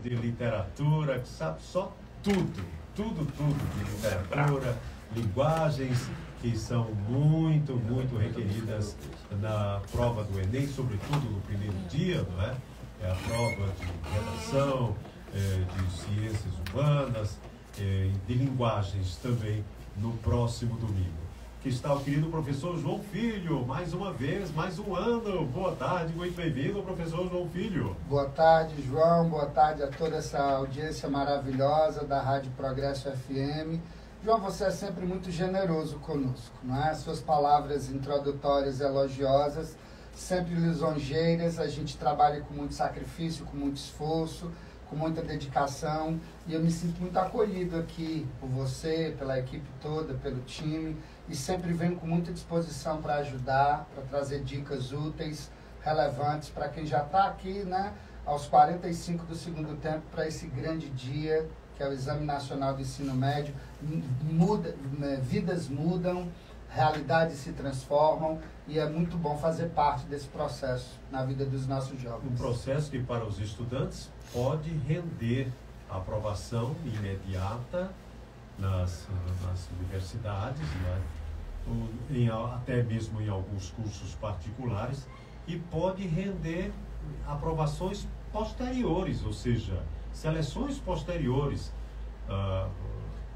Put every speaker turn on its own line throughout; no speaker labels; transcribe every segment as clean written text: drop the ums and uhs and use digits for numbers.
de literatura, que sabe só tudo de literatura, linguagens que são muito requeridas na prova do Enem, sobretudo no primeiro dia, não é? É a prova de redação, de ciências humanas, de linguagens também no próximo domingo. Que está o querido professor João Filho, mais uma vez, mais um ano. Boa tarde, muito bem-vindo, professor João Filho.
Boa tarde, João, boa tarde a toda essa audiência maravilhosa da Rádio Progresso FM. João, você é sempre muito generoso conosco, não é? Suas palavras introdutórias elogiosas, sempre lisonjeiras, a gente trabalha com muito sacrifício, com muito esforço, com muita dedicação, e eu me sinto muito acolhido aqui por você, pela equipe toda, pelo time, e sempre venho com muita disposição para ajudar, para trazer dicas úteis, relevantes para quem já está aqui, né, aos 45 do segundo tempo, para esse grande dia, que é o Exame Nacional do Ensino Médio. Vidas mudam, realidades se transformam, e é muito bom fazer parte desse processo na vida dos nossos jovens.
Um processo que para os estudantes pode render a aprovação imediata nas universidades, né? Até mesmo em alguns cursos particulares, e pode render aprovações posteriores, ou seja, seleções posteriores.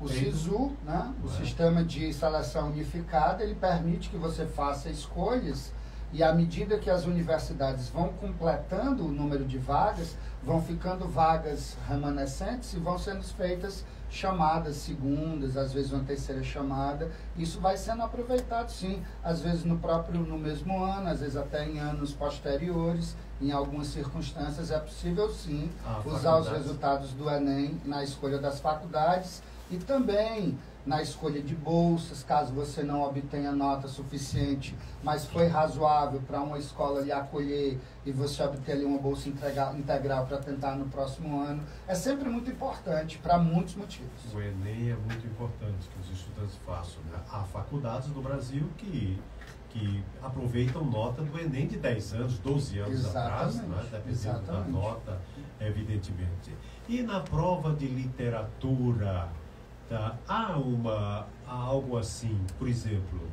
O SISU, né? O Sistema de Seleção Unificada, ele permite que você faça escolhas, e à medida que as universidades vão completando o número de vagas, vão ficando vagas remanescentes e vão sendo feitas chamadas segundas, às vezes uma terceira chamada. Isso vai sendo aproveitado, sim, às vezes no mesmo ano, às vezes até em anos posteriores. Em algumas circunstâncias é possível, sim, usar os resultados do Enem na escolha das faculdades e também na escolha de bolsas, caso você não obtenha nota suficiente, mas foi razoável para uma escola lhe acolher e você obter ali uma bolsa integral para tentar no próximo ano. É sempre muito importante, para muitos motivos.
O Enem é muito importante que os estudantes façam, né? Há faculdades no Brasil que aproveitam nota do Enem de 10 anos, 12 anos atrás, né? Dependendo da nota, evidentemente. E na prova de literatura, tá? Há algo assim, por exemplo,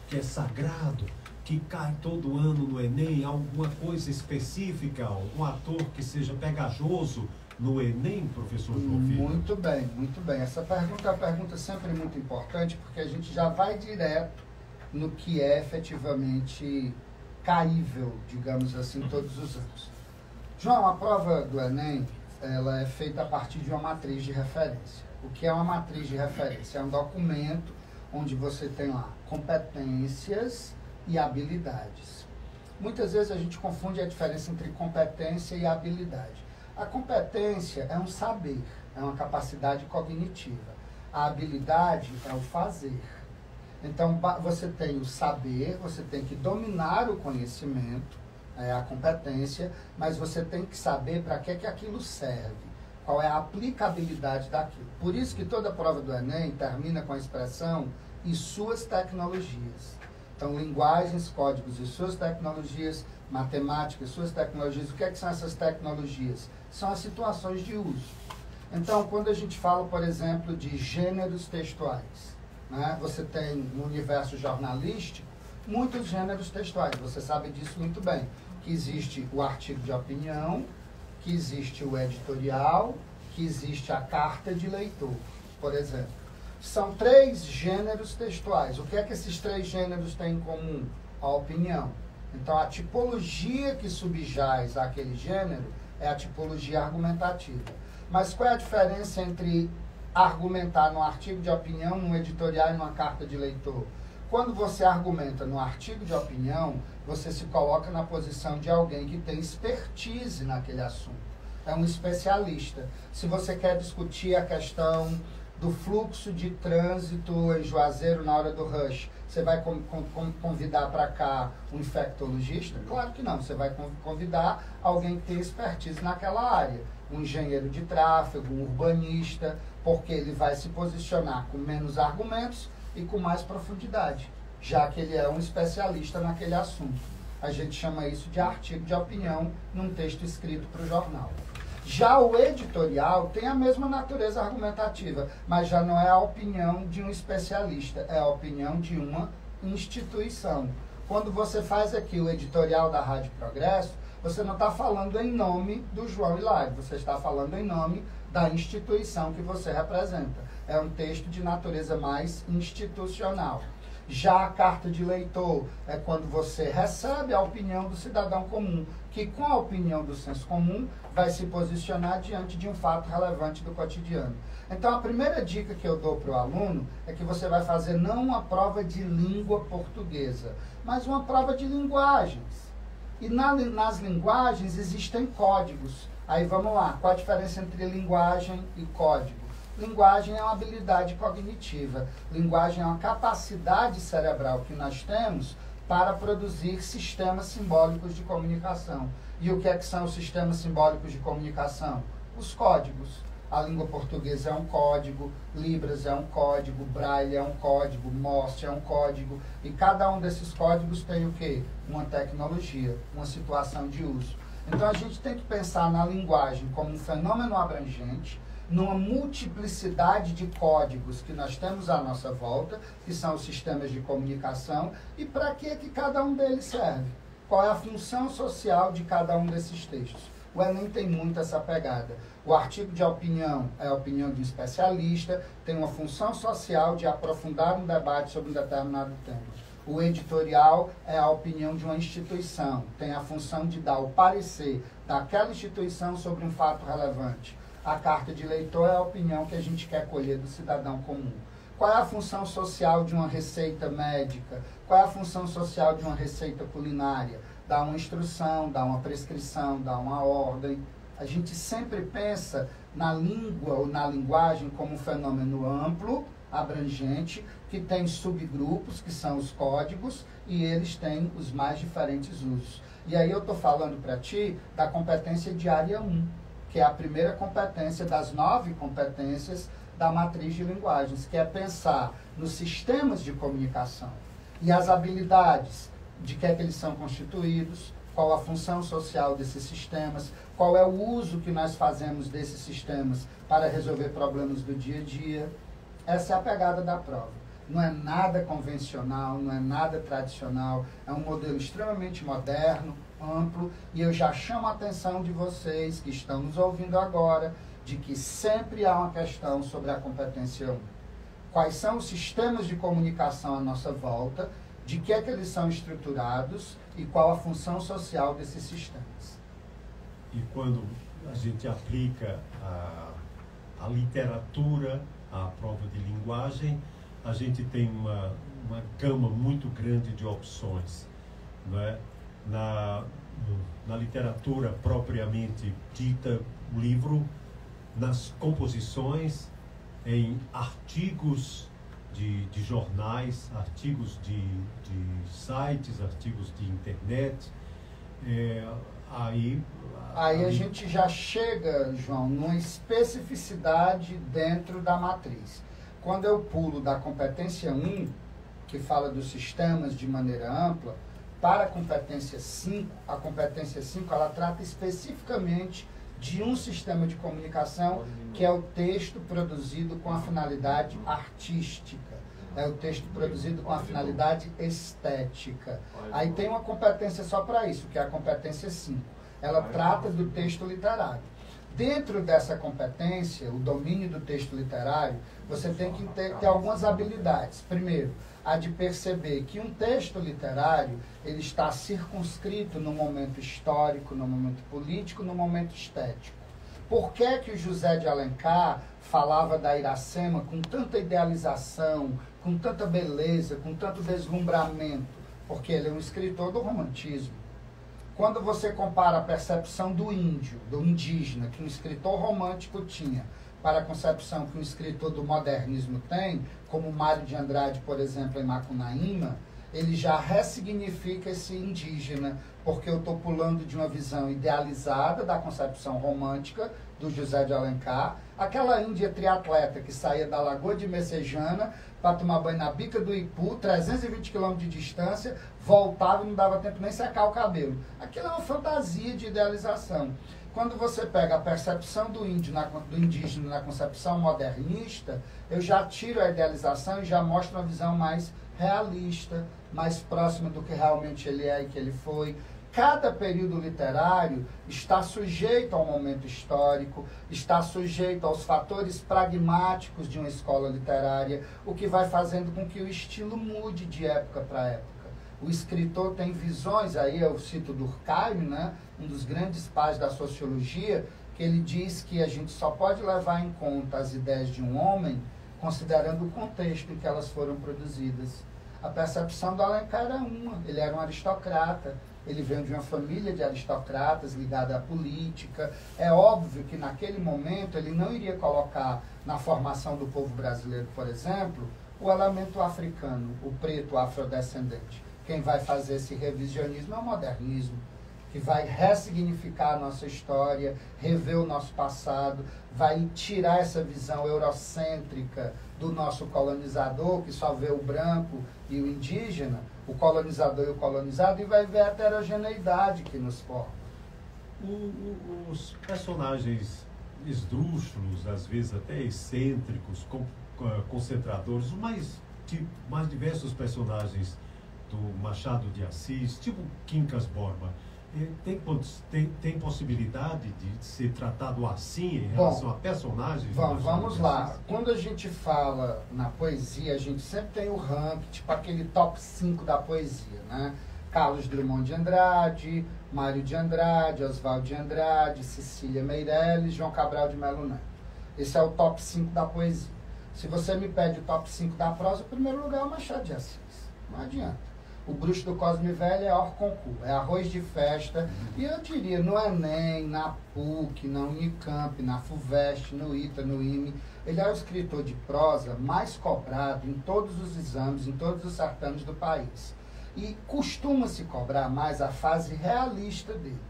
que é sagrado, que cai todo ano no Enem, alguma coisa específica, algum ator que seja pegajoso no Enem, professor João Filho?
Muito bem, muito bem. Essa pergunta é uma pergunta sempre muito importante, porque a gente já vai direto no que é efetivamente caível, digamos assim, todos os anos. João, a prova do Enem, ela é feita a partir de uma matriz de referência. O que é uma matriz de referência? É um documento onde você tem lá competências e habilidades. Muitas vezes a gente confunde a diferença entre competência e habilidade. A competência é um saber, é uma capacidade cognitiva. A habilidade é o fazer. Então, você tem o saber, você tem que dominar o conhecimento, a competência, mas você tem que saber para que aquilo serve. Qual é a aplicabilidade daquilo. Por isso que toda prova do Enem termina com a expressão "e suas tecnologias". Então, linguagens, códigos e suas tecnologias, matemática e suas tecnologias. O que são essas tecnologias? São as situações de uso. Então, quando a gente fala, por exemplo, de gêneros textuais, né? Você tem no universo jornalístico muitos gêneros textuais. Você sabe disso muito bem. Que existe o artigo de opinião, que existe o editorial, que existe a carta de leitor, por exemplo. São 3 gêneros textuais. O que é que esses 3 gêneros têm em comum? A opinião. Então, a tipologia que subjaz àquele gênero é a tipologia argumentativa. Mas qual é a diferença entre argumentar num artigo de opinião, num editorial e numa carta de leitor? Quando você argumenta no artigo de opinião, você se coloca na posição de alguém que tem expertise naquele assunto. É um especialista. Se você quer discutir a questão do fluxo de trânsito em Juazeiro na hora do rush, você vai convidar para cá um infectologista? Claro que não. Você vai convidar alguém que tem expertise naquela área. Um engenheiro de tráfego, um urbanista, porque ele vai se posicionar com menos argumentos e com mais profundidade, já que ele é um especialista naquele assunto. A gente chama isso de artigo de opinião num texto escrito para o jornal. Já o editorial tem a mesma natureza argumentativa, mas já não é a opinião de um especialista, é a opinião de uma instituição. Quando você faz aqui o editorial da Rádio Progresso, você não está falando em nome do João Hilário, você está falando em nome da instituição que você representa. É um texto de natureza mais institucional. Já a carta de leitor é quando você recebe a opinião do cidadão comum, que com a opinião do senso comum vai se posicionar diante de um fato relevante do cotidiano. Então a primeira dica que eu dou para o aluno é que você vai fazer não uma prova de língua portuguesa, mas uma prova de linguagens. E nas linguagens existem códigos. Aí vamos lá, qual a diferença entre linguagem e código? Linguagem é uma habilidade cognitiva. Linguagem é uma capacidade cerebral que nós temos para produzir sistemas simbólicos de comunicação. E o que é que são os sistemas simbólicos de comunicação? Os códigos. A língua portuguesa é um código, Libras é um código, Braille é um código, Morse é um código. E cada um desses códigos tem o quê? Uma tecnologia, uma situação de uso. Então a gente tem que pensar na linguagem como um fenômeno abrangente, numa multiplicidade de códigos que nós temos à nossa volta, que são os sistemas de comunicação, e para que cada um deles serve? Qual é a função social de cada um desses textos? O Enem tem muito essa pegada. O artigo de opinião é a opinião de um especialista, tem uma função social de aprofundar um debate sobre um determinado tema. O editorial é a opinião de uma instituição, tem a função de dar o parecer daquela instituição sobre um fato relevante. A carta de leitor é a opinião que a gente quer colher do cidadão comum. Qual é a função social de uma receita médica? Qual é a função social de uma receita culinária? Dar uma instrução, dar uma prescrição, dar uma ordem. A gente sempre pensa na língua ou na linguagem como um fenômeno amplo, abrangente, que tem subgrupos, que são os códigos, e eles têm os mais diferentes usos. E aí eu estou falando para ti da competência de área 1, que é a primeira competência das 9 competências da matriz de linguagens, que é pensar nos sistemas de comunicação e as habilidades, de que é que eles são constituídos, qual a função social desses sistemas, qual é o uso que nós fazemos desses sistemas para resolver problemas do dia a dia. Essa é a pegada da prova. Não é nada convencional, não é nada tradicional, é um modelo extremamente moderno, amplo, e eu já chamo a atenção de vocês que estão nos ouvindo agora, de que sempre há uma questão sobre a competência 1. Quais são os sistemas de comunicação à nossa volta, de que é que eles são estruturados e qual a função social desses sistemas.
E quando a gente aplica a literatura à prova de linguagem, a gente tem uma gama muito grande de opções, não é? Na literatura propriamente dita, o livro, nas composições, em artigos de jornais, artigos de sites, artigos de internet. Aí
a gente já chega, João, numa especificidade dentro da matriz. Quando eu pulo da competência 1, que fala dos sistemas de maneira ampla, para a competência 5, a competência 5 ela trata especificamente de um sistema de comunicação que é o texto produzido com a finalidade artística. É o texto produzido com a finalidade estética. Aí tem uma competência só para isso, que é a competência 5. Ela trata do texto literário. Dentro dessa competência, o domínio do texto literário, você tem que ter algumas habilidades. Primeiro, a de perceber que um texto literário ele está circunscrito no momento histórico, no momento político, no momento estético. Por que que o José de Alencar falava da Iracema com tanta idealização, com tanta beleza, com tanto deslumbramento? Porque ele é um escritor do romantismo. Quando você compara a percepção do índio, do indígena, que um escritor romântico tinha, para a concepção que um escritor do modernismo tem, como Mário de Andrade, por exemplo, em Macunaíma, ele já ressignifica esse indígena, porque eu estou pulando de uma visão idealizada da concepção romântica do José de Alencar, aquela índia triatleta que saía da Lagoa de Messejana para tomar banho na Bica do Ipu, 320 km de distância, voltava e não dava tempo nem secar o cabelo. Aquilo é uma fantasia de idealização. Quando você pega a percepção do indígena na concepção modernista, eu já tiro a idealização e já mostro uma visão mais realista, mais próxima do que realmente ele é e que ele foi. Cada período literário está sujeito ao momento histórico, está sujeito aos fatores pragmáticos de uma escola literária, o que vai fazendo com que o estilo mude de época para época. O escritor tem visões, aí eu cito Durkheim, né, um dos grandes pais da sociologia, que ele diz que a gente só pode levar em conta as ideias de um homem considerando o contexto em que elas foram produzidas. A percepção do Alencar era uma, ele era um aristocrata, ele veio de uma família de aristocratas ligada à política. É óbvio que naquele momento ele não iria colocar na formação do povo brasileiro, por exemplo, o elemento africano, o preto afrodescendente. Quem vai fazer esse revisionismo é o modernismo, que vai ressignificar a nossa história, rever o nosso passado, vai tirar essa visão eurocêntrica do nosso colonizador, que só vê o branco e o indígena, o colonizador e o colonizado, e vai ver a heterogeneidade que nos forma.
Os personagens esdrúxulos, às vezes até excêntricos, concentradores, os mais diversos personagens do Machado de Assis, tipo Quincas Borba, tem possibilidade de ser tratado assim em relação a personagens?
Vamos lá. Quando a gente fala na poesia, a gente sempre tem o ranking, tipo aquele top 5 da poesia, né? Carlos Drummond de Andrade, Mário de Andrade, Oswald de Andrade, Cecília Meirelles, João Cabral de Melo Neto. Esse é o top 5 da poesia. Se você me pede o top 5 da prosa, o primeiro lugar é o Machado de Assis. Não adianta. O Bruxo do Cosme Velho é hors concours, é arroz de festa. E eu diria, no Enem, na PUC, na Unicamp, na FUVEST, no ITA, no IME, ele é o escritor de prosa mais cobrado em todos os exames, em todos os certames do país. E costuma-se cobrar mais a fase realista dele.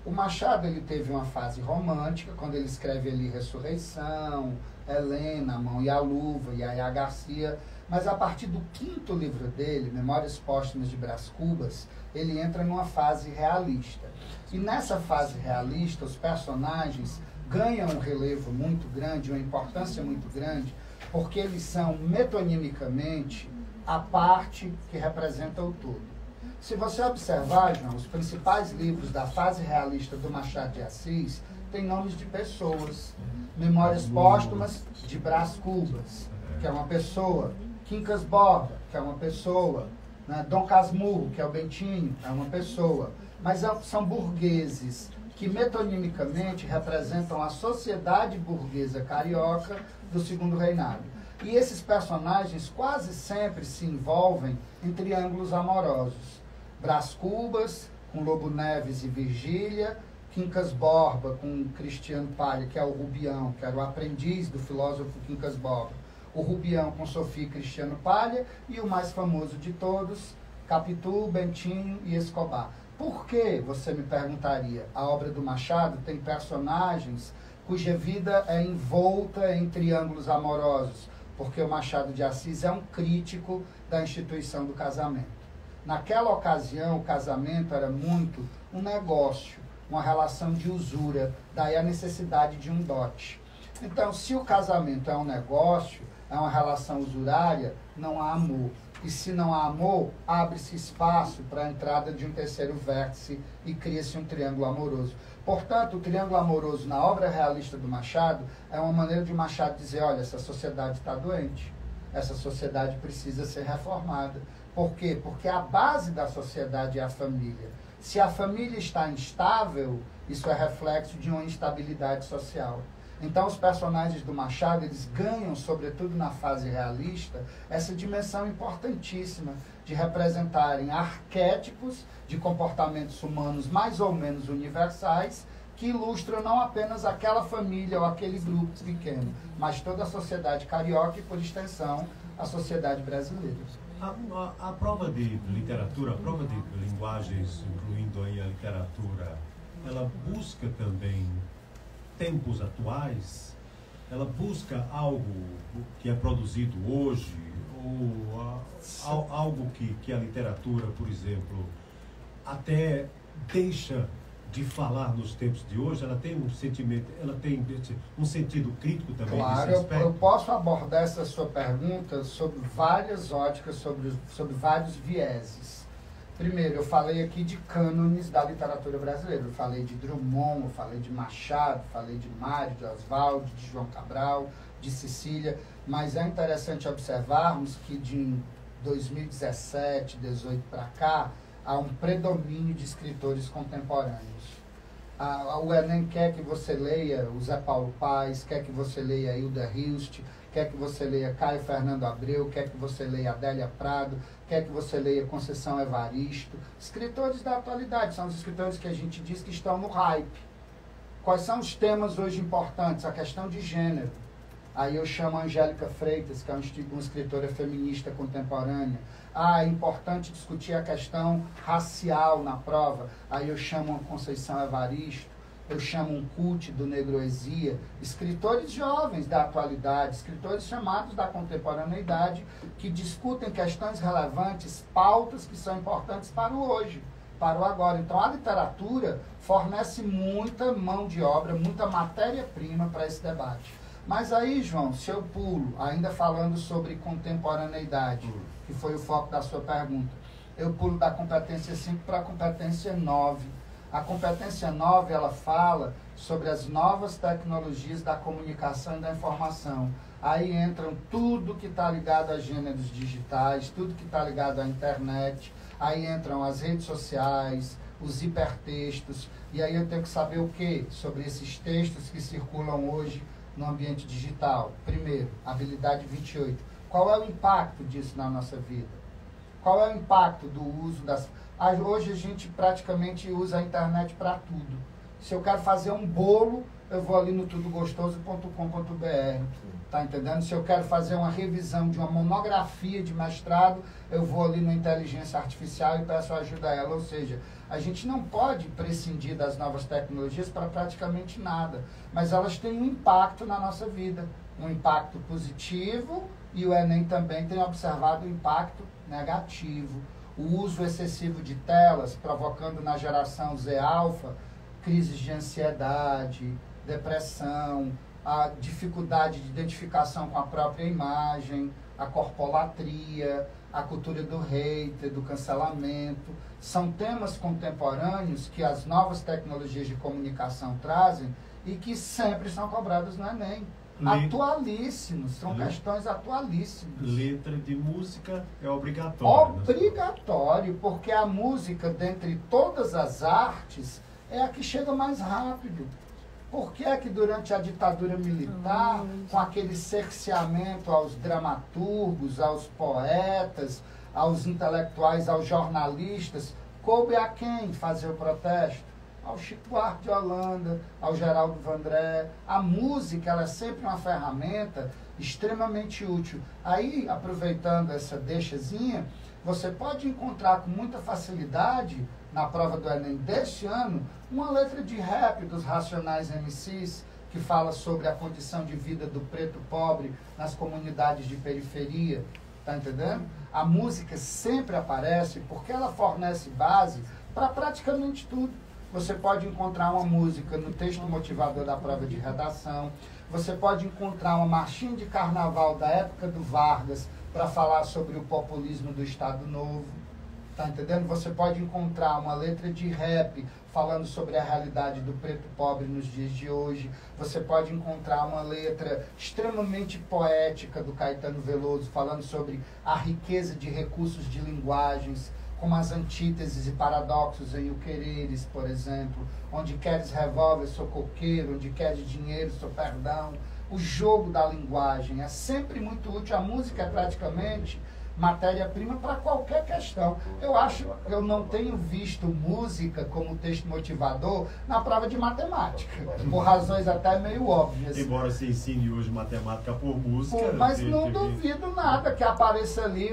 O Machado, ele teve uma fase romântica, quando ele escreve ali Ressurreição, Helena, A Mão e a Luva, Yaya Garcia. Mas a partir do 5º livro dele, Memórias Póstumas de Brás Cubas, ele entra numa fase realista. E nessa fase realista, os personagens ganham um relevo muito grande, uma importância muito grande, porque eles são metonimicamente a parte que representa o todo. Se você observar, João, os principais livros da fase realista do Machado de Assis têm nomes de pessoas. Memórias Póstumas de Brás Cubas, que é uma pessoa. Quincas Borba, que é uma pessoa. Né? Dom Casmurro, que é o Bentinho, é uma pessoa. Mas são burgueses que metonimicamente representam a sociedade burguesa carioca do Segundo Reinado. E esses personagens quase sempre se envolvem em triângulos amorosos. Brás Cubas, com Lobo Neves e Virgília, Quincas Borba, com Cristiano Palha, que é o Rubião, que era o aprendiz do filósofo Quincas Borba. O Rubião com Sofia e Cristiano Palha, e o mais famoso de todos, Capitu, Bentinho e Escobar. Por que, você me perguntaria, a obra do Machado tem personagens cuja vida é envolta em triângulos amorosos? Porque o Machado de Assis é um crítico da instituição do casamento. Naquela ocasião, o casamento era muito um negócio, uma relação de usura, daí a necessidade de um dote. Então, se o casamento é um negócio, é uma relação usurária, não há amor. E se não há amor, abre-se espaço para a entrada de um terceiro vértice e cria-se um triângulo amoroso. Portanto, o triângulo amoroso na obra realista do Machado é uma maneira de Machado dizer, olha, essa sociedade está doente, essa sociedade precisa ser reformada. Por quê? Porque a base da sociedade é a família. Se a família está instável, isso é reflexo de uma instabilidade social. Então, os personagens do Machado, eles ganham, sobretudo na fase realista, essa dimensão importantíssima de representarem arquétipos de comportamentos humanos mais ou menos universais, que ilustram não apenas aquela família ou aquele grupo pequeno, mas toda a sociedade carioca e, por extensão, a sociedade brasileira.
A prova de literatura, a prova de linguagens, incluindo aí a literatura, ela busca também tempos atuais, ela busca algo que é produzido hoje, ou algo que a literatura, por exemplo, até deixa de falar nos tempos de hoje, ela tem um sentimento, ela tem um sentido crítico também?
Claro, eu posso abordar essa sua pergunta sobre várias óticas, sobre vários vieses. Primeiro, eu falei aqui de cânones da literatura brasileira. Eu falei de Drummond, eu falei de Machado, falei de Mário, de Oswald, de João Cabral, de Cecília, mas é interessante observarmos que de 2017, 2018 para cá, há um predomínio de escritores contemporâneos. O Enem quer que você leia o Zé Paulo Paes, quer que você leia Hilda Hilst, quer que você leia Caio Fernando Abreu, quer que você leia Adélia Prado, quer que você leia Conceição Evaristo. Escritores da atualidade, são os escritores que a gente diz que estão no hype. Quais são os temas hoje importantes? A questão de gênero. Aí eu chamo a Angélica Freitas, que é uma escritora feminista contemporânea. É importante discutir a questão racial na prova. Aí eu chamo a Conceição Evaristo, eu chamo um Cult do Negroesia, escritores jovens da atualidade, escritores chamados da contemporaneidade, que discutem questões relevantes, pautas que são importantes para o hoje, para o agora. Então a literatura fornece muita mão de obra, muita matéria-prima para esse debate. Mas aí, João, se eu pulo, ainda falando sobre contemporaneidade, que foi o foco da sua pergunta, eu pulo da competência 5 para a competência 9. A competência 9, ela fala sobre as novas tecnologias da comunicação e da informação. Aí entram tudo que está ligado a gêneros digitais, tudo que está ligado à internet, aí entram as redes sociais, os hipertextos, e aí eu tenho que saber o quê? Sobre esses textos que circulam hoje no ambiente digital. Primeiro, habilidade 28. Qual é o impacto disso na nossa vida? Qual é o impacto do uso das... Hoje a gente praticamente usa a internet para tudo. Se eu quero fazer um bolo, eu vou ali no tudogostoso.com.br. Tá entendendo? Se eu quero fazer uma revisão de uma monografia de mestrado, eu vou ali na inteligência artificial e peço ajuda a ela. Ou seja, a gente não pode prescindir das novas tecnologias para praticamente nada, mas elas têm um impacto na nossa vida, um impacto positivo, e o Enem também tem observado o impacto negativo. O uso excessivo de telas, provocando na geração Z-alfa crises de ansiedade, depressão, a dificuldade de identificação com a própria imagem, a corpolatria, a cultura do hater, do cancelamento. São temas contemporâneos que as novas tecnologias de comunicação trazem e que sempre são cobrados no Enem. Atualíssimos, são questões atualíssimas.
Letra de música é obrigatório.
Obrigatório, porque a música, dentre todas as artes, é a que chega mais rápido. Por que é que durante a ditadura militar, com aquele cerceamento aos dramaturgos, aos poetas, aos intelectuais, aos jornalistas, coube a quem fazer o protesto? Ao Chico Buarque de Holanda, ao Geraldo Vandré. A música, ela é sempre uma ferramenta extremamente útil. Aí, aproveitando essa deixazinha, você pode encontrar com muita facilidade, na prova do Enem deste ano, uma letra de rap dos Racionais MCs, que fala sobre a condição de vida do preto pobre nas comunidades de periferia. Tá entendendo? A música sempre aparece porque ela fornece base para praticamente tudo. Você pode encontrar uma música no texto motivador da prova de redação. Você pode encontrar uma marchinha de carnaval da época do Vargas para falar sobre o populismo do Estado Novo. Tá entendendo? Você pode encontrar uma letra de rap falando sobre a realidade do preto pobre nos dias de hoje. Você pode encontrar uma letra extremamente poética do Caetano Veloso falando sobre a riqueza de recursos de linguagens, como as antíteses e paradoxos em O Quereres, por exemplo. Onde queres revólver, sou coqueiro. Onde queres dinheiro, sou perdão. O jogo da linguagem é sempre muito útil. A música é praticamente matéria-prima para qualquer questão. Eu não tenho visto música como texto motivador na prova de matemática, por razões até meio óbvias.
Embora se ensine hoje matemática por música.
Mas não duvido nada que apareça ali,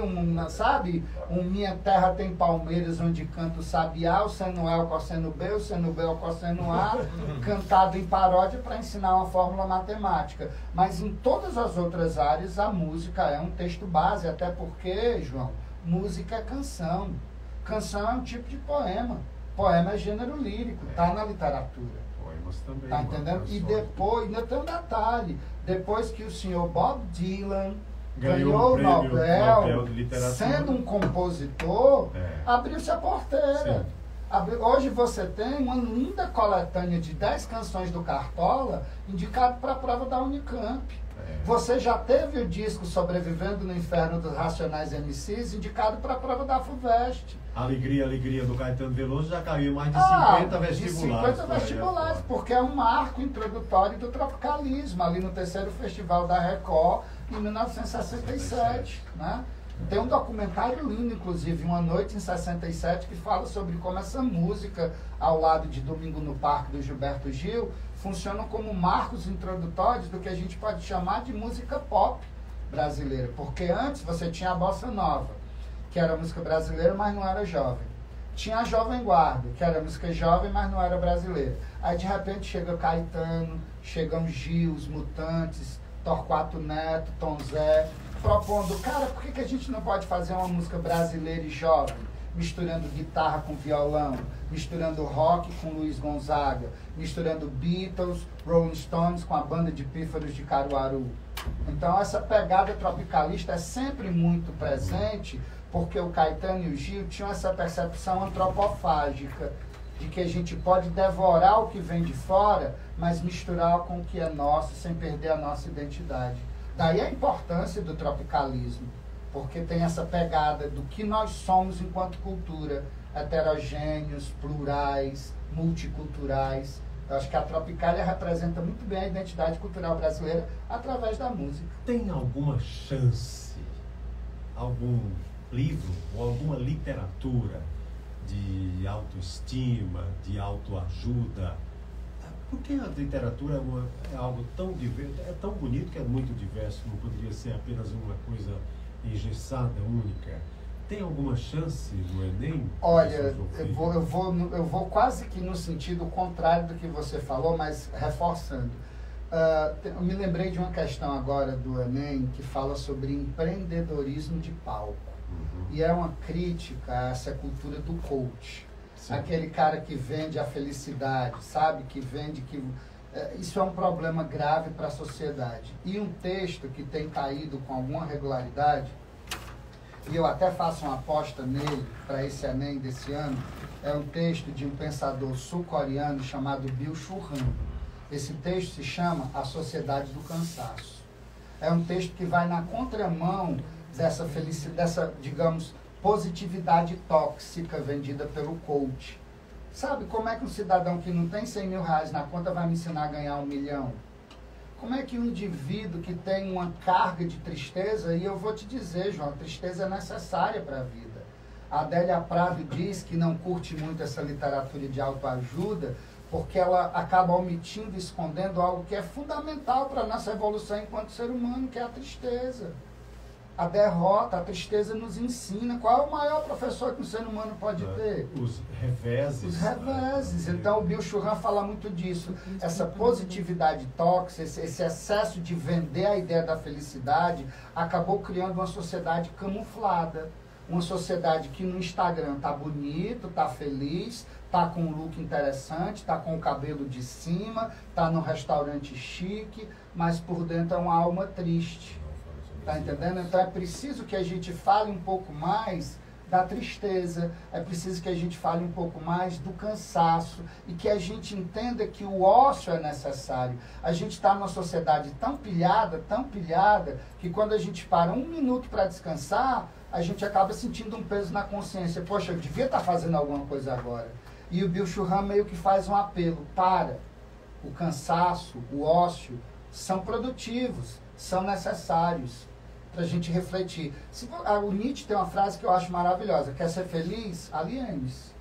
sabe? Minha Terra Tem Palmeiras, onde canta o sabiá, o seno é o cosseno B, o seno B é o cosseno A, cantado em paródia para ensinar uma fórmula matemática. Mas em todas as outras áreas, a música é um texto base, até porque, João, música é canção. Canção é um tipo de poema. Poema é gênero lírico, está na literatura.
Poemas também.
Tá entendendo? E depois, ainda tem um detalhe, depois que o senhor Bob Dylan ganhou o Nobel
de literatura,
sendo um compositor, abriu-se a porteira. Hoje você tem uma linda coletânea de 10 canções do Cartola indicado para a prova da Unicamp. Você já teve o disco Sobrevivendo no Inferno dos Racionais MCs indicado para a prova da FUVEST.
Alegria, Alegria do Caetano Veloso já caiu mais de 50 vestibulares.
De 50 vestibulares, porque é um marco introdutório do tropicalismo, ali no 3º Festival da Record, em 1967. Né? Tem um documentário lindo, inclusive, Uma Noite em 67, que fala sobre como essa música, ao lado de Domingo no Parque, do Gilberto Gil, funcionam como marcos introdutórios do que a gente pode chamar de música pop brasileira. Porque antes você tinha a bossa nova, que era música brasileira, mas não era jovem. Tinha a Jovem Guarda, que era música jovem, mas não era brasileira. Aí, de repente, chega Caetano, chegam Gil, os Mutantes, Torquato Neto, Tom Zé, propondo, cara, por que a gente não pode fazer uma música brasileira e jovem? Misturando guitarra com violão, misturando rock com Luiz Gonzaga, misturando Beatles, Rolling Stones com a banda de pífaros de Caruaru. Então essa pegada tropicalista é sempre muito presente, porque o Caetano e o Gil tinham essa percepção antropofágica, de que a gente pode devorar o que vem de fora, mas misturar com o que é nosso, sem perder a nossa identidade. Daí a importância do tropicalismo, porque tem essa pegada do que nós somos enquanto cultura, heterogêneos, plurais, multiculturais. Eu acho que a Tropicália representa muito bem a identidade cultural brasileira através da música.
Tem alguma chance, algum livro ou alguma literatura de autoestima, de autoajuda? Porque a literatura é algo tão diverso, é tão bonito que é muito diverso, não poderia ser apenas uma coisa engessada, única. Tem alguma chance do Enem?
Olha, eu vou quase que no sentido contrário do que você falou, mas reforçando. Eu me lembrei de uma questão agora do Enem que fala sobre empreendedorismo de palco. E é uma crítica a essa cultura do coach. Sim. Aquele cara que vende a felicidade, sabe? Que vende que... isso é um problema grave para a sociedade. E um texto que tem caído com alguma regularidade, e eu até faço uma aposta nele para esse Enem desse ano, é um texto de um pensador sul-coreano chamado Byung-Chul Han. Esse texto se chama A Sociedade do Cansaço. É um texto que vai na contramão dessa felicidade, dessa, digamos, positividade tóxica vendida pelo coach. Sabe, como é que um cidadão que não tem 100 mil reais na conta vai me ensinar a ganhar 1 milhão? Como é que um indivíduo que tem uma carga de tristeza, e eu vou te dizer, João, a tristeza é necessária para a vida. A Adélia Prado diz que não curte muito essa literatura de autoajuda, porque ela acaba omitindo e escondendo algo que é fundamental para a nossa evolução enquanto ser humano, que é a tristeza. A derrota, a tristeza nos ensina. Qual é o maior professor que um ser humano pode ter?
Os reveses.
Os reveses. Então o Byung-Chul Han fala muito disso. Essa positividade tóxica, esse excesso de vender a ideia da felicidade, acabou criando uma sociedade camuflada. Uma sociedade que no Instagram tá bonito, tá feliz, tá com um look interessante, tá com o cabelo de cima, tá num restaurante chique, mas por dentro é uma alma triste. Tá entendendo? Então é preciso que a gente fale um pouco mais da tristeza, é preciso que a gente fale um pouco mais do cansaço e que a gente entenda que o ócio é necessário. A gente está numa sociedade tão pilhada, que quando a gente para 1 minuto para descansar, a gente acaba sentindo um peso na consciência. Poxa, eu devia estar fazendo alguma coisa agora. E o Byung-Chul Han meio que faz um apelo. Para. O cansaço, o ócio, são produtivos, são necessários para a gente refletir. O Nietzsche tem uma frase que eu acho maravilhosa. Quer ser feliz? Aliene-se.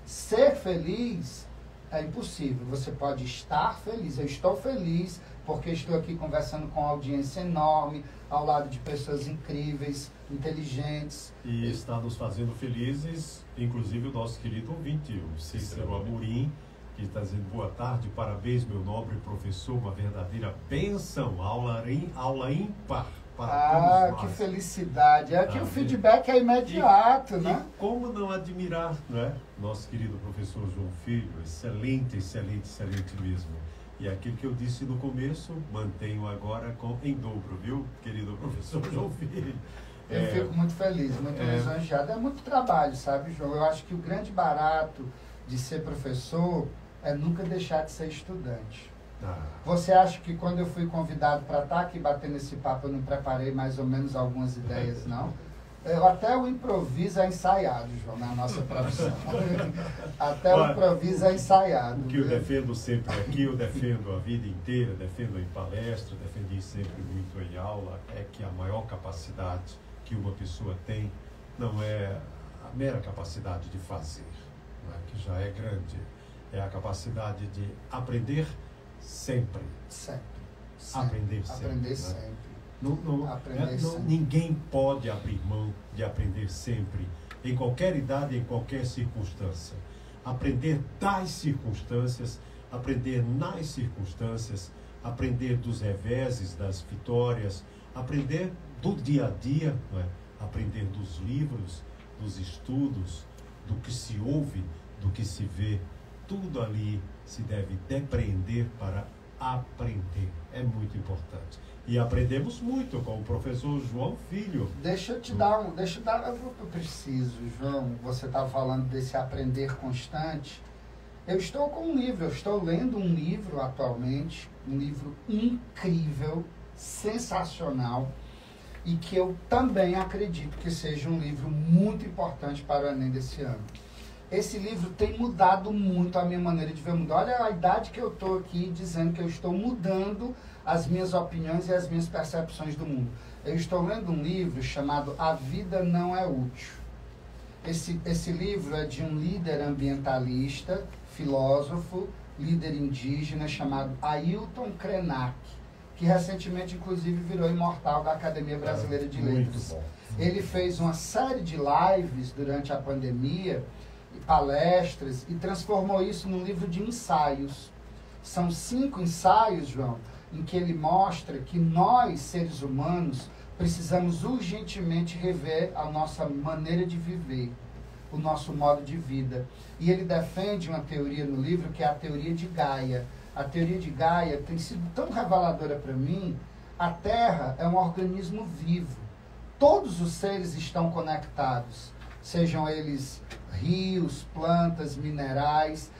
Ser feliz é impossível. Você pode estar feliz. Eu estou feliz porque estou aqui conversando com uma audiência enorme, ao lado de pessoas incríveis, inteligentes.
E está nos fazendo felizes, inclusive o nosso querido ouvinte, o Cícero Amorim, que está dizendo: boa tarde, parabéns, meu nobre professor, uma verdadeira bênção, aula ímpar para todos nós.
Que felicidade. É que o feedback é imediato, né?
E como não admirar, né? Nosso querido professor João Filho, excelente, excelente, excelente mesmo. E aquilo que eu disse no começo, mantenho agora em dobro, viu, querido professor João Filho?
Eu fico muito feliz, muito lisonjeado. É muito trabalho, sabe, João? Eu acho que o grande barato de ser professor é nunca deixar de ser estudante. Você acha que quando eu fui convidado para estar aqui batendo esse papo, eu não preparei mais ou menos algumas ideias, não? Até o improviso é ensaiado, João, na nossa profissão. Até o improviso é ensaiado.
O que eu defendo sempre aqui, eu defendo a vida inteira, defendo em palestra, defendi sempre muito em aula, é que a maior capacidade que uma pessoa tem não é a mera capacidade de fazer, não é? Que já é grande, é a capacidade de aprender sempre.
Sempre.
Aprender sempre.
Aprender sempre.
Ninguém pode abrir mão de aprender sempre, em qualquer idade, em qualquer circunstância. Aprender das circunstâncias, aprender nas circunstâncias, aprender dos reveses, das vitórias, aprender do dia a dia, não é? Aprender dos livros, dos estudos, do que se ouve, do que se vê. Tudo ali se deve depreender para aprender. É muito importante. E aprendemos muito com o professor João Filho.
Deixa eu dar, eu preciso, João, você está falando desse aprender constante. Eu estou com um livro, eu estou lendo um livro atualmente, um livro incrível, sensacional, e que eu também acredito que seja um livro muito importante para o Enem desse ano. Esse livro tem mudado muito a minha maneira de ver o mundo. Olha a idade que eu estou aqui dizendo que eu estou mudando as minhas opiniões e as minhas percepções do mundo. Eu estou lendo um livro chamado A Vida Não é Útil. Esse livro é de um líder ambientalista, filósofo, líder indígena chamado Ailton Krenak, que recentemente, inclusive, virou imortal da Academia Brasileira de Letras. Ele fez uma série de lives durante a pandemia, palestras, e transformou isso num livro de ensaios. São 5 ensaios, João, em que ele mostra que nós, seres humanos, precisamos urgentemente rever a nossa maneira de viver, o nosso modo de vida. E ele defende uma teoria no livro que é a teoria de Gaia. A teoria de Gaia tem sido tão reveladora para mim. A Terra é um organismo vivo. Todos os seres estão conectados, sejam eles rios, plantas, minerais.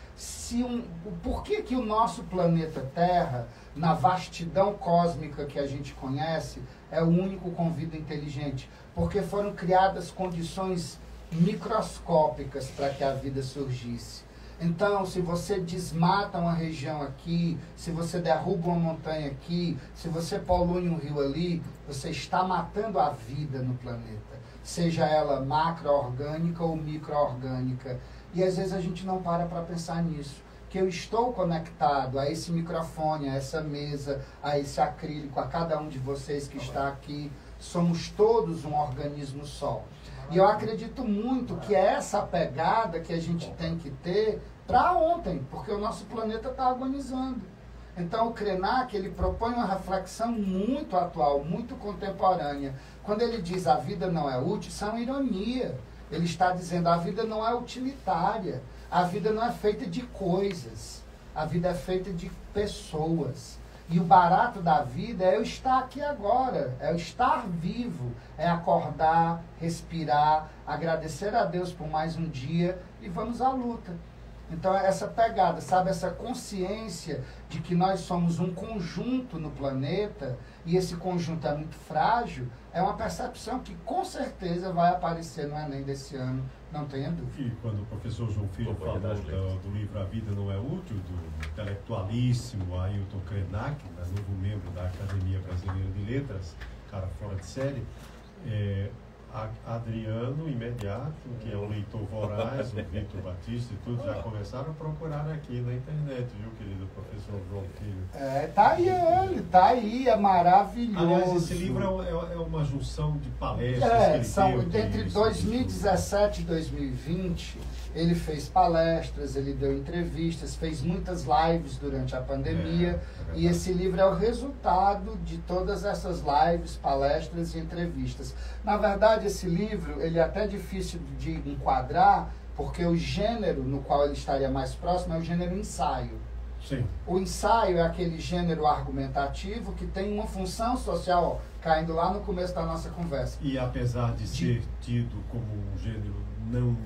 Por que o nosso planeta Terra, na vastidão cósmica que a gente conhece, é o único com vida inteligente? Porque foram criadas condições microscópicas para que a vida surgisse. Então, se você desmata uma região aqui, se você derruba uma montanha aqui, se você polui um rio ali, você está matando a vida no planeta, seja ela macro-orgânica ou micro-orgânica. E às vezes a gente não para pensar nisso, que eu estou conectado a esse microfone, a essa mesa, a esse acrílico, a cada um de vocês que está aqui. Somos todos um organismo só. E eu acredito muito que é essa pegada que a gente tem que ter para ontem, porque o nosso planeta está agonizando. Então o Krenak, ele propõe uma reflexão muito atual, muito contemporânea. Quando ele diz a vida não é útil, isso é uma ironia. Ele está dizendo a vida não é utilitária, a vida não é feita de coisas, a vida é feita de pessoas. E o barato da vida é eu estar aqui agora, é eu estar vivo, é acordar, respirar, agradecer a Deus por mais um dia e vamos à luta. Então essa pegada, sabe, essa consciência de que nós somos um conjunto no planeta e esse conjunto é muito frágil, é uma percepção que com certeza vai aparecer no Enem desse ano, não tenha dúvida.
E quando o professor João Filho falou do livro A Vida Não é Útil, do intelectualíssimo Ailton Krenak, novo membro da Academia Brasileira de Letras, cara fora de série, Adriano, imediato, que é um leitor voraz, o Vitor Batista e tudo, já começaram a procurar aqui na internet, viu, querido professor João Filho?
Tá aí ele, tá aí, é maravilhoso.
Aliás, esse livro é uma junção de palestras que ele
são
deu,
entre 2017 e 2020, Ele fez palestras, ele deu entrevistas, fez muitas lives durante a pandemia, e esse livro é o resultado de todas essas lives, palestras e entrevistas. Na verdade, esse livro, ele é até difícil de enquadrar, porque o gênero no qual ele estaria mais próximo é o gênero ensaio.
Sim.
O ensaio é aquele gênero argumentativo que tem uma função social, ó, caindo lá no começo da nossa conversa.
E apesar de ser tido como um gênero não,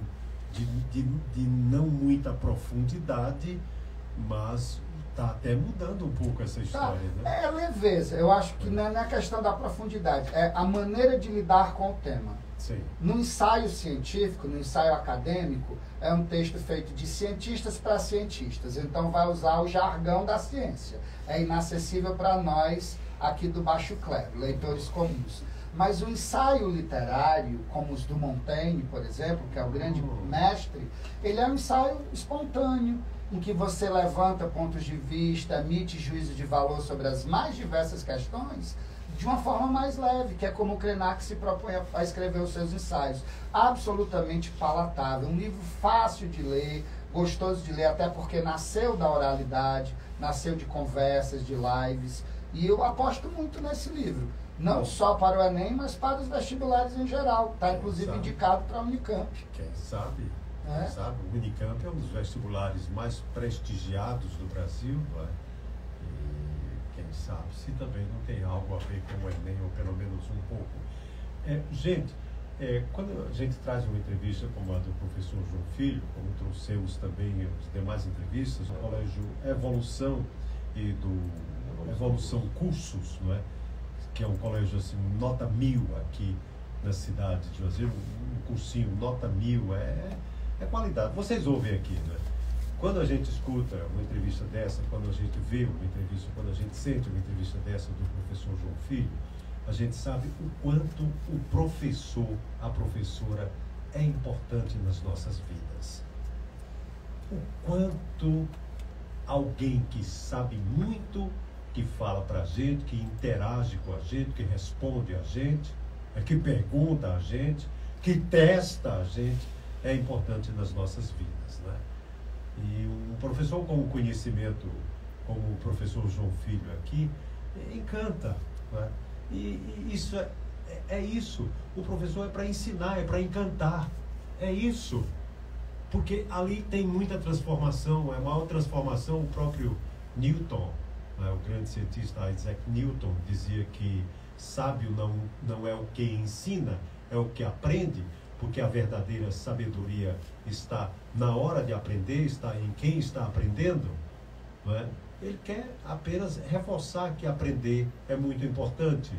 de não muita profundidade, mas está até mudando um pouco essa história, né?
É leveza. Eu acho que não é questão da profundidade, é a maneira de lidar com o tema.
Sim.
No ensaio científico, no ensaio acadêmico, é um texto feito de cientistas para cientistas. Então vai usar o jargão da ciência. É inacessível para nós aqui do baixo clero, leitores comuns. Mas o ensaio literário, como os do Montaigne, por exemplo, que é o grande mestre, ele é um ensaio espontâneo, em que você levanta pontos de vista, emite juízo de valor sobre as mais diversas questões, de uma forma mais leve, que é como o Krenak se propõe a escrever os seus ensaios. Absolutamente palatável, um livro fácil de ler, gostoso de ler, até porque nasceu da oralidade, nasceu de conversas, de lives, e eu aposto muito nesse livro. Não só para o Enem, mas para os vestibulares em geral. Está, inclusive, indicado para a Unicamp.
Quem sabe? Quem sabe? O Unicamp é um dos vestibulares mais prestigiados do Brasil, não é? Quem sabe se também não tem algo a ver com o Enem, ou pelo menos um pouco. Gente, quando a gente traz uma entrevista como a do professor João Filho, como trouxemos também as demais entrevistas, o Colégio Evolução e do Evolução Cursos, não é? Que é um colégio assim, nota 1000 aqui na cidade de Juazeiro, um cursinho nota 1000, é qualidade. Vocês ouvem aqui, né? Quando a gente escuta uma entrevista dessa, quando a gente vê uma entrevista, quando a gente sente uma entrevista dessa do professor João Filho, a gente sabe o quanto o professor, a professora é importante nas nossas vidas. O quanto alguém que sabe muito, que fala para a gente, que interage com a gente, que responde a gente, que pergunta a gente, que testa a gente, é importante nas nossas vidas, né? E um professor com conhecimento, como o professor João Filho aqui, encanta, né? E isso é isso. O professor é para ensinar, é para encantar. É isso. Porque ali tem muita transformação, é a maior transformação. O próprio Newton, né, o grande cientista Isaac Newton, dizia que sábio não é o que ensina, é o que aprende, porque a verdadeira sabedoria está na hora de aprender, está em quem está aprendendo, não é? Ele quer apenas reforçar que aprender é muito importante,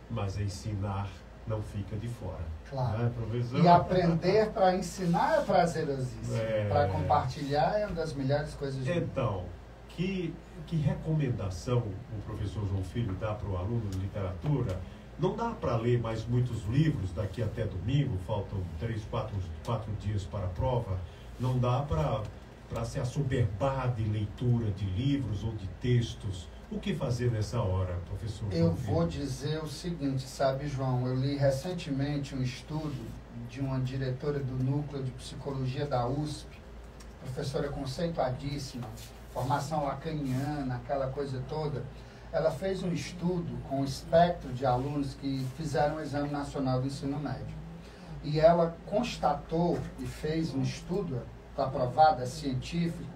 mas ensinar não fica de fora.
Claro.
Né, professor?
E aprender para ensinar é prazerosíssimo. Para compartilhar é uma das melhores coisas.
Então, que recomendação o professor João Filho dá para o aluno de literatura? Não dá para ler mais muitos livros daqui até domingo, faltam 4 dias para a prova. Não dá para se assoberbar de leitura de livros ou de textos. O que fazer nessa hora, professor?
Eu vou dizer o seguinte, sabe, João? Eu li recentemente um estudo de uma diretora do Núcleo de Psicologia da USP, professora conceituadíssima, formação lacaniana, aquela coisa toda. Ela fez um estudo com o espectro de alunos que fizeram o Exame Nacional do Ensino Médio. E ela constatou e fez um estudo aprovado, científico,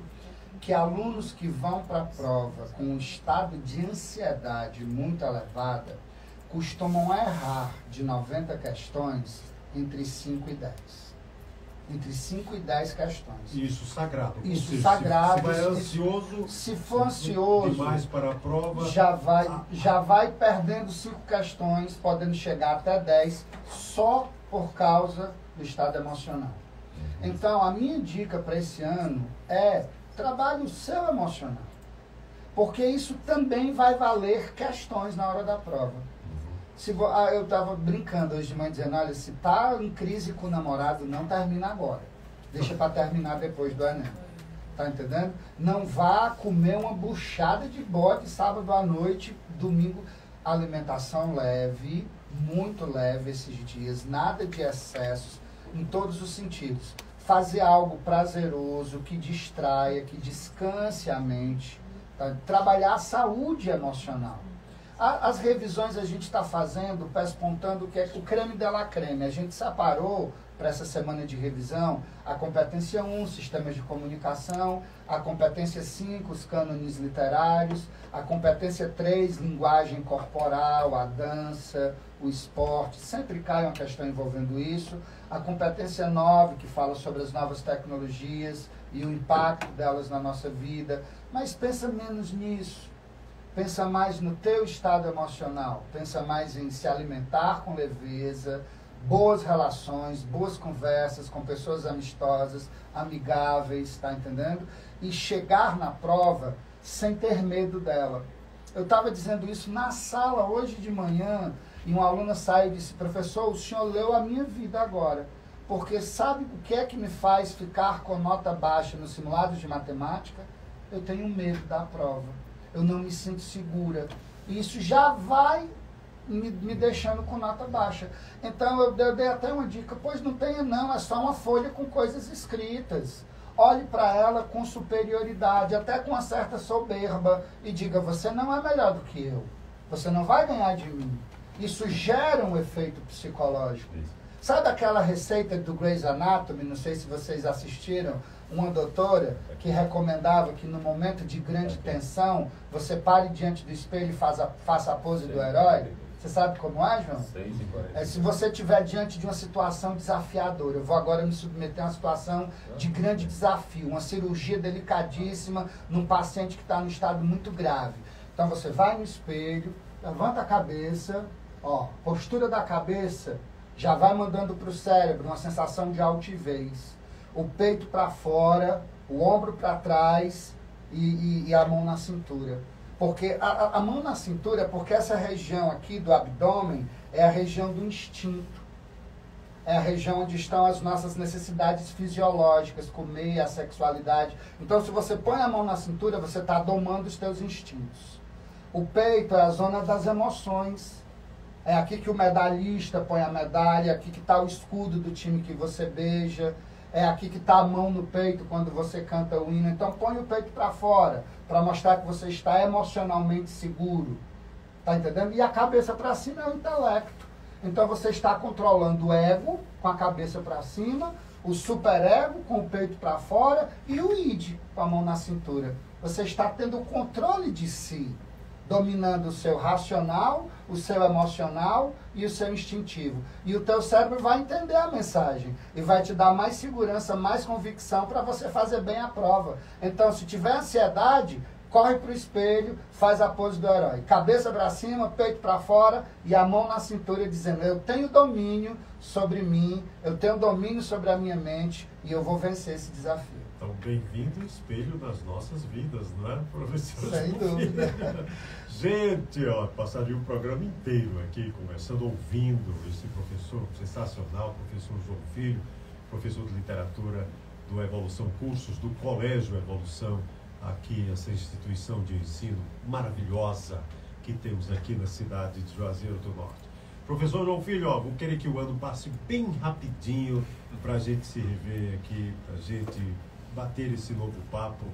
que alunos que vão para a prova com um estado de ansiedade muito elevada costumam errar de 90 questões entre 5 e 10. Entre 5 e 10 questões.
Isso sagrado.
Isso
seja,
sagrado.
Se vai ansioso,
se for ansioso
demais para a prova,
já vai perdendo 5 questões, podendo chegar até 10, só por causa do estado emocional. Então, a minha dica para esse ano é: trabalhe o seu emocional. Porque isso também vai valer questões na hora da prova. Eu estava brincando hoje de manhã, dizendo, olha, se está em crise com o namorado, não termina agora. Deixa para terminar depois do Enem. Tá entendendo? Não vá comer uma buchada de bode sábado à noite, domingo. Alimentação leve, muito leve esses dias, nada de excessos, em todos os sentidos. fazer algo prazeroso, que distraia, que descanse a mente, tá? Trabalhar a saúde emocional. As revisões a gente está fazendo, pespontando o que é o creme de la creme. A gente separou para essa semana de revisão a competência 1, sistemas de comunicação, a competência 5, os cânones literários, a competência 3, linguagem corporal, a dança, o esporte, sempre cai uma questão envolvendo isso, a competência 9, que fala sobre as novas tecnologias e o impacto delas na nossa vida, mas pensa menos nisso. Pensa mais no teu estado emocional, pensa mais em se alimentar com leveza, boas relações, boas conversas com pessoas amistosas, amigáveis, tá entendendo? E chegar na prova sem ter medo dela. Eu estava dizendo isso na sala hoje de manhã, e uma aluna saiu e disse: professor, o senhor leu a minha vida agora, porque sabe o que é que me faz ficar com nota baixa nos simulados de matemática? Eu tenho medo da prova. Eu não me sinto segura. E isso já vai me deixando com nota baixa. Então eu dei até uma dica: pois não tenha não, é só uma folha com coisas escritas. Olhe para ela com superioridade, até com uma certa soberba, e diga: você não é melhor do que eu. Você não vai ganhar de mim. Isso gera um efeito psicológico. Sabe aquela receita do Grey's Anatomy? Não sei se vocês assistiram. Uma doutora que recomendava que no momento de grande tensão, você pare diante do espelho e faça a pose do herói. Você sabe como é, João? Se você estiver diante de uma situação desafiadora, eu vou agora me submeter a uma situação de grande desafio, uma cirurgia delicadíssima num paciente que está num estado muito grave. Então você vai no espelho, levanta a cabeça, ó, postura da cabeça já vai mandando para o cérebro uma sensação de altivez. O peito para fora, o ombro para trás e a mão na cintura. Porque a mão na cintura, porque essa região aqui do abdômen é a região do instinto. É a região onde estão as nossas necessidades fisiológicas, comer, a sexualidade. Então, se você põe a mão na cintura, você está domando os teus instintos. O peito é a zona das emoções. É aqui que o medalhista põe a medalha, aqui que está o escudo do time que você beija. É aqui que está a mão no peito quando você canta o hino. Então põe o peito para fora, para mostrar que você está emocionalmente seguro. Tá entendendo? E a cabeça para cima é o intelecto. Então você está controlando o ego com a cabeça para cima, o superego com o peito para fora e o id com a mão na cintura. Você está tendo o controle de si, dominando o seu racional, o seu emocional e o seu instintivo. E o teu cérebro vai entender a mensagem e vai te dar mais segurança, mais convicção para você fazer bem a prova. Então, se tiver ansiedade, corre para o espelho, faz a pose do herói. Cabeça para cima, peito para fora e a mão na cintura dizendo: eu tenho domínio sobre mim, eu tenho domínio sobre a minha mente e eu vou vencer esse desafio.
Então, bem-vindo ao espelho das nossas vidas, não é, professor?
Sem dúvida.
Gente, ó, passaria o programa inteiro aqui conversando, ouvindo esse professor sensacional, professor João Filho, professor de literatura do Evolução Cursos, do Colégio Evolução, aqui essa instituição de ensino maravilhosa que temos aqui na cidade de Juazeiro do Norte. Professor João Filho, ó, vou querer que o ano passe bem rapidinho para a gente se rever aqui, para a gente bater esse novo papo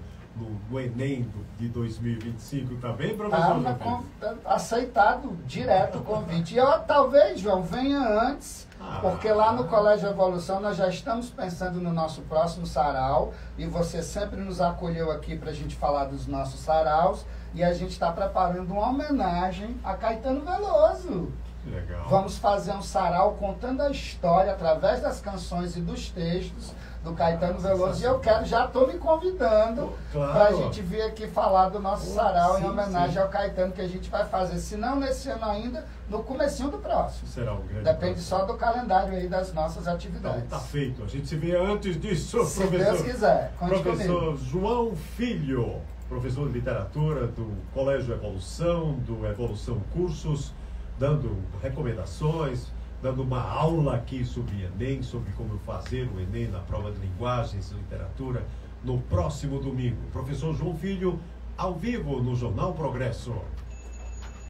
no Enem de 2025, tá bem, professor?
Tá aceitado direto o convite. E eu, talvez, João, venha antes, porque lá no Colégio Evolução nós já estamos pensando no nosso próximo sarau, e você sempre nos acolheu aqui para a gente falar dos nossos saraus, e a gente está preparando uma homenagem a Caetano Veloso.
Legal.
Vamos fazer um sarau contando a história através das canções e dos textos do Caetano Veloso. E eu já estou me convidando para a gente vir aqui falar do nosso sarau em homenagem ao Caetano, que a gente vai fazer, se não nesse ano ainda, no comecinho do próximo.
Será um grande
Depende só do calendário aí das nossas atividades.
Então, tá feito. A gente se vê antes disso,
se
professor.
Deus quiser. Conte
professor
comigo.
João Filho, professor de literatura do Colégio Evolução, do Evolução Cursos, dando recomendações, dando uma aula aqui sobre Enem, sobre como fazer o Enem na prova de linguagens e literatura no próximo domingo. Professor João Filho, ao vivo no Jornal Progresso.